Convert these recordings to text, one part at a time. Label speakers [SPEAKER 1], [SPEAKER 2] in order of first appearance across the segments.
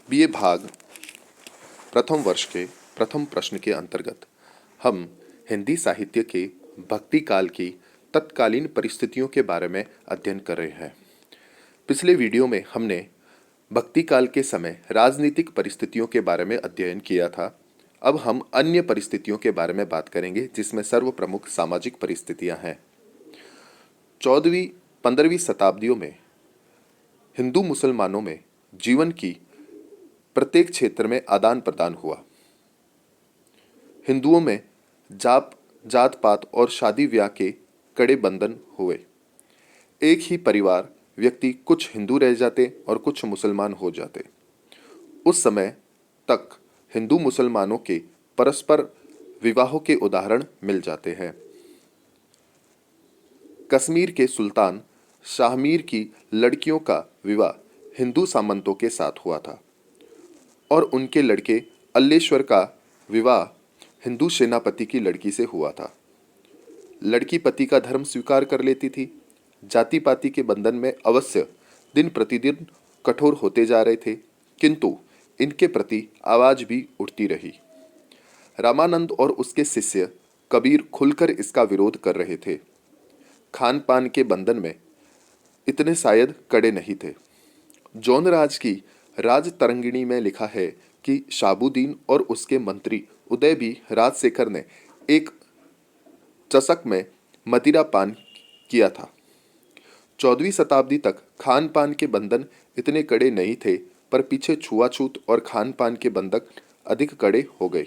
[SPEAKER 1] BA भाग प्रथम वर्ष के प्रथम प्रश्न के अंतर्गत हम हिंदी साहित्य के भक्ति काल की तत्कालीन परिस्थितियों के बारे में अध्ययन कर रहे हैं। पिछले वीडियो में हमने भक्ति काल के समय राजनीतिक परिस्थितियों के बारे में अध्ययन किया था। अब हम अन्य परिस्थितियों के बारे में बात करेंगे, जिसमें सर्व प्रमुख सामाजिक परिस्थितियां हैं। 14वीं-15वीं शताब्दियों में हिंदू मुसलमानों में जीवन की प्रत्येक क्षेत्र में आदान प्रदान हुआ। हिंदुओं में जात पात और शादी ब्याह के कड़े बंधन हुए। एक ही परिवार व्यक्ति कुछ हिंदू रह जाते और कुछ मुसलमान हो जाते। उस समय तक हिंदू मुसलमानों के परस्पर विवाहों के उदाहरण मिल जाते हैं। कश्मीर के सुल्तान शाहमीर की लड़कियों का विवाह हिंदू सामंतों के साथ हुआ था और उनके लड़के अल्लेश्वर का विवाह हिंदू सेनापति की लड़की से हुआ था। लड़की पति का धर्म स्वीकार कर लेती थी। जाति पाति के बंधन में अवश्य दिन प्रतिदिन कठोर होते जा रहे थे, किंतु इनके प्रति आवाज भी उठती रही। रामानंद और उसके शिष्य कबीर खुलकर इसका विरोध कर रहे थे। खान पान के बंधन में इतने शायद कड़े नहीं थे। जौनराज की राज तरंगिणी में लिखा है कि शाहबुद्दीन और उसके मंत्री उदय भी राजशेखर ने एक चषक में मदिरा पान किया था। 14वीं शताब्दी तक खान पान के बंधन इतने कड़े नहीं थे, पर पीछे छुआछूत और खान पान के बंधन अधिक कड़े हो गए।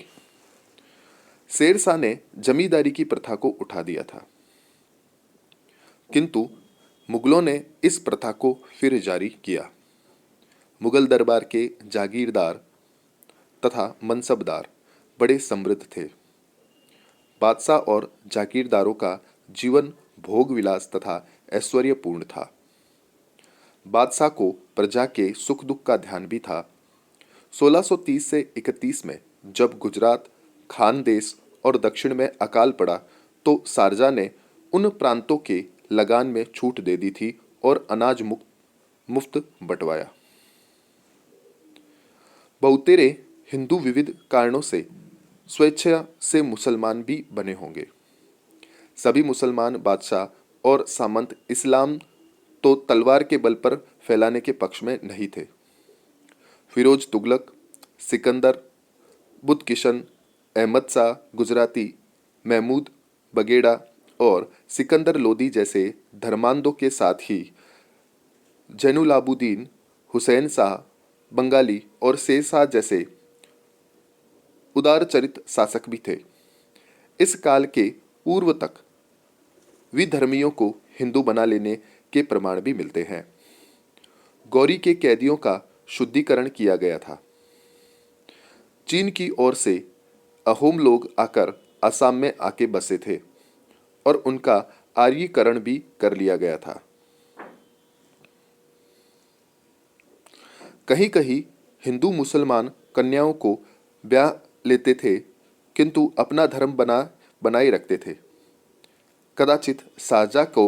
[SPEAKER 1] शेरशाह ने जमींदारी की प्रथा को उठा दिया था, किंतु मुगलों ने इस प्रथा को फिर जारी किया। मुगल दरबार के जागीरदार तथा मनसबदार बड़े समृद्ध थे। बादशाह और जागीरदारों का जीवन भोग विलास तथा ऐश्वर्यपूर्ण था। बादशाह को प्रजा के सुख दुख का ध्यान भी था। 1630 से 31 में जब गुजरात, खानदेश और दक्षिण में अकाल पड़ा, तो शारजाह ने उन प्रांतों के लगान में छूट दे दी थी और अनाज मुफ्त बंटवाया। बहुतेरे हिंदू विविध कारणों से स्वेच्छा से मुसलमान भी बने होंगे। सभी मुसलमान बादशाह और सामंत इस्लाम तो तलवार के बल पर फैलाने के पक्ष में नहीं थे। फिरोज तुगलक, सिकंदर, बुत किशन, अहमद शाह गुजराती, महमूद बगेड़ा और सिकंदर लोदी जैसे धर्मांधों के साथ ही जैनुलाबुद्दीन, हुसैन शाह बंगाली और शेरशाह जैसे उदारचरित शासक भी थे। इस काल के पूर्व तक विधर्मियों को हिंदू बना लेने के प्रमाण भी मिलते हैं। गौरी के कैदियों का शुद्धिकरण किया गया था। चीन की ओर से अहोम लोग आकर असम में आके बसे थे और उनका आर्यीकरण भी कर लिया गया था। कहीं कहीं हिंदू मुसलमान कन्याओं को ब्याह लेते थे, किंतु अपना धर्म बनाए रखते थे। कदाचित शाहजहाँ को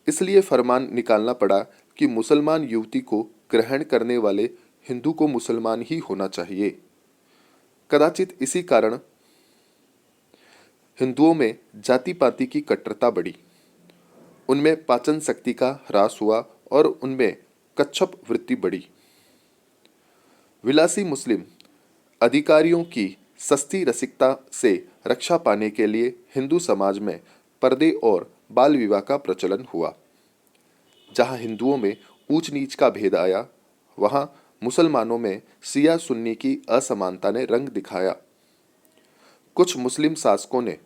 [SPEAKER 1] इसलिए फरमान निकालना पड़ा कि मुसलमान युवती को ग्रहण करने वाले हिंदू को मुसलमान ही होना चाहिए। कदाचित इसी कारण हिंदुओं में जाति पाति की कट्टरता बढ़ी। उनमें पाचन शक्ति का ह्रास हुआ और उनमें कच्छप वृत्ति बढ़ी। विलासी मुस्लिम अधिकारियों की सस्ती रसिकता से रक्षा पाने के लिए हिंदू समाज में पर्दे और बाल विवाह का प्रचलन हुआ। जहां हिंदुओं में ऊंच नीच का भेद आया, वहां मुसलमानों में शिया सुन्नी की असमानता ने रंग दिखाया। कुछ मुस्लिम शासकों ने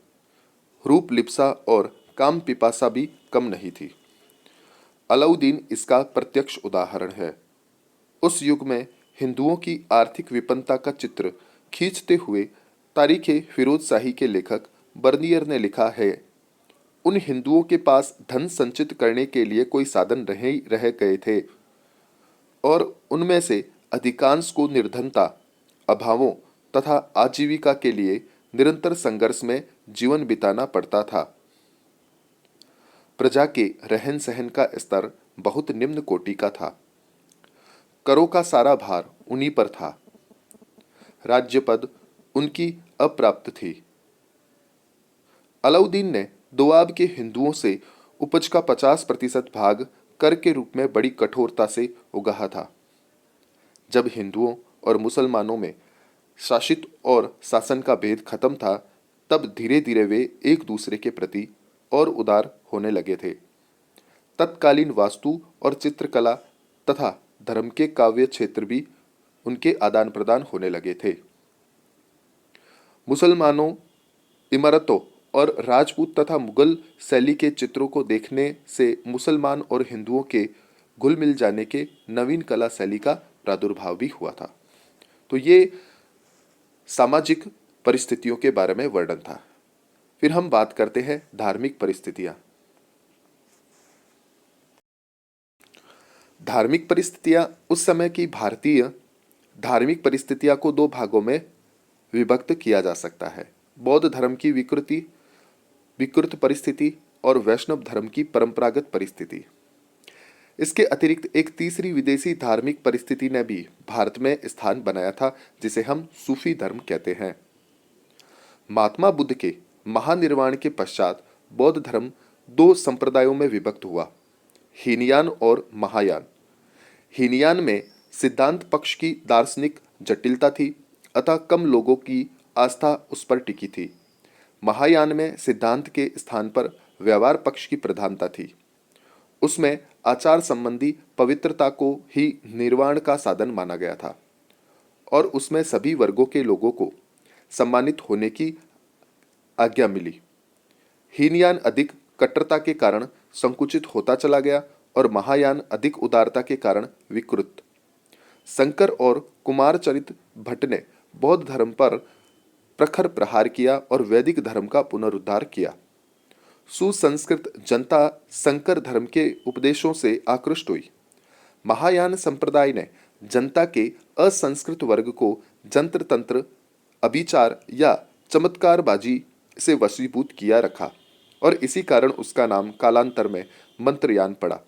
[SPEAKER 1] रूप लिप्सा और काम पिपासा भी कम नहीं थी। अलाउद्दीन इसका प्रत्यक्ष उदाहरण है। उस युग में हिंदुओं की आर्थिक विपन्नता का चित्र खींचते हुए तारीखे फिरोज शाही के लेखक बर्नियर ने लिखा है, उन हिंदुओं के पास धन संचित करने के लिए कोई साधन रह गए थे और उनमें से अधिकांश को निर्धनता, अभावों तथा आजीविका के लिए निरंतर संघर्ष में जीवन बिताना पड़ता था। प्रजा के रहन सहन का स्तर बहुत निम्न कोटि का था। करों का सारा भार उन्हीं पर था राज्य पद उनकी अप्राप्त थी। अलाउद्दीन ने दोआब के हिंदुओं से उपज का 50% भाग कर के रूप में बड़ी कठोरता से उगाहा था। जब हिंदुओं और मुसलमानों में शासित और शासन का भेद खत्म था, तब धीरे धीरे वे एक दूसरे के प्रति और उदार होने लगे थे। तत्कालीन वास्तु और चित्रकला तथा धर्म के काव्य क्षेत्र भी उनके आदान प्रदान होने लगे थे। मुसलमानों इमारतों और राजपूत तथा मुगल शैली के चित्रों को देखने से मुसलमान और हिंदुओं के घुल मिल जाने के नवीन कला शैली का प्रादुर्भाव भी हुआ था। तो ये सामाजिक परिस्थितियों के बारे में वर्णन था। फिर हम बात करते हैं धार्मिक परिस्थितियां। धार्मिक परिस्थितियां उस समय की भारतीय धार्मिक परिस्थितियां को दो भागों में विभक्त किया जा सकता है: बौद्ध धर्म की विकृत परिस्थिति और वैष्णव धर्म की परंपरागत परिस्थिति। इसके अतिरिक्त एक तीसरी विदेशी धार्मिक परिस्थिति ने भी भारत में स्थान बनाया था, जिसे हम सूफी धर्म कहते हैं। महात्मा बुद्ध के महानिर्वाण के पश्चात बौद्ध धर्म दो संप्रदायों में विभक्त हुआ: हीनयान और महायान। हीनयान में सिद्धांत पक्ष की दार्शनिक जटिलता थी, अतः कम लोगों की आस्था उस पर टिकी थी। महायान में सिद्धांत के स्थान पर व्यवहार पक्ष की प्रधानता थी। उसमें आचार संबंधी पवित्रता को ही निर्वाण का साधन माना गया था और उसमें सभी वर्गों के लोगों को सम्मानित होने की आज्ञा मिली। हीनयान अधिक कट्टरता के कारण संकुचित होता चला गया और महायान अधिक उदारता के कारण विकृत। शंकर और कुमारचरित भट्ट ने बौद्ध धर्म पर प्रखर प्रहार किया और वैदिक धर्म का पुनरुद्धार किया। सुसंस्कृत जनता शंकर धर्म के उपदेशों से आकृष्ट हुई। महायान संप्रदाय ने जनता के असंस्कृत वर्ग को जंत्र तंत्र, अभिचार या चमत्कारबाजी से वशीभूत किया रखा और इसी कारण उसका नाम कालांतर में मंत्रयान पड़ा।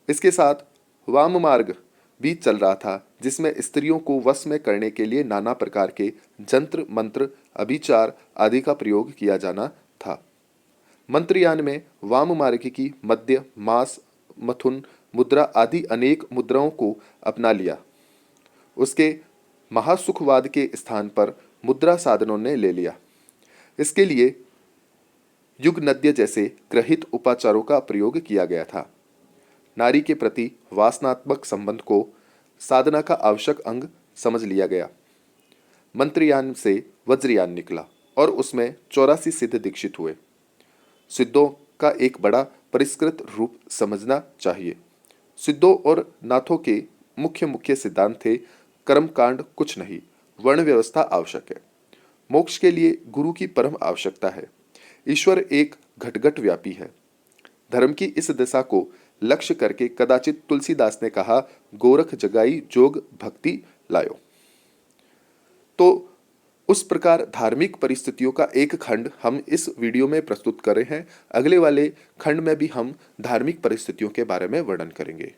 [SPEAKER 1] इसके साथ वाम मार्ग भी चल रहा था, जिसमें स्त्रियों को वश में करने के लिए नाना प्रकार के जंत्र मंत्र, अभिचार आदि का प्रयोग किया जाना था। मंत्रयान में वाम मार्ग की मध्य, मास, मथुन मुद्रा आदि अनेक मुद्राओं को अपना लिया। उसके महासुखवाद के स्थान पर मुद्रा साधनों ने ले लिया। इसके लिए युगनद्य जैसे ग्रहित उपाचारों का प्रयोग किया गया था। नारी के प्रति वासनात्मक संबंध को साधना का आवश्यक अंग समझ लिया गया। मंत्रयान से वज्रयान निकला और उसमें 84 सिद्ध दीक्षित हुए। सिद्धों का एक बड़ा परिष्कृत रूप समझना चाहिए। सिद्धों और नाथों के मुख्य सिद्धांत थे: कर्मकांड कुछ नहीं, वर्ण व्यवस्था आवश्यक है। मोक्ष के लिए गुरु की परम आवश्यकता है। ईश्वर एक घटघट व्यापी है। धर्म की इस दिशा को लक्ष्य करके कदाचित तुलसीदास ने कहा, गोरख जगाई जोग भक्ति लायो। तो उस प्रकार धार्मिक परिस्थितियों का एक खंड हम इस वीडियो में प्रस्तुत कर रहे हैं। अगले वाले खंड में भी हम धार्मिक परिस्थितियों के बारे में वर्णन करेंगे।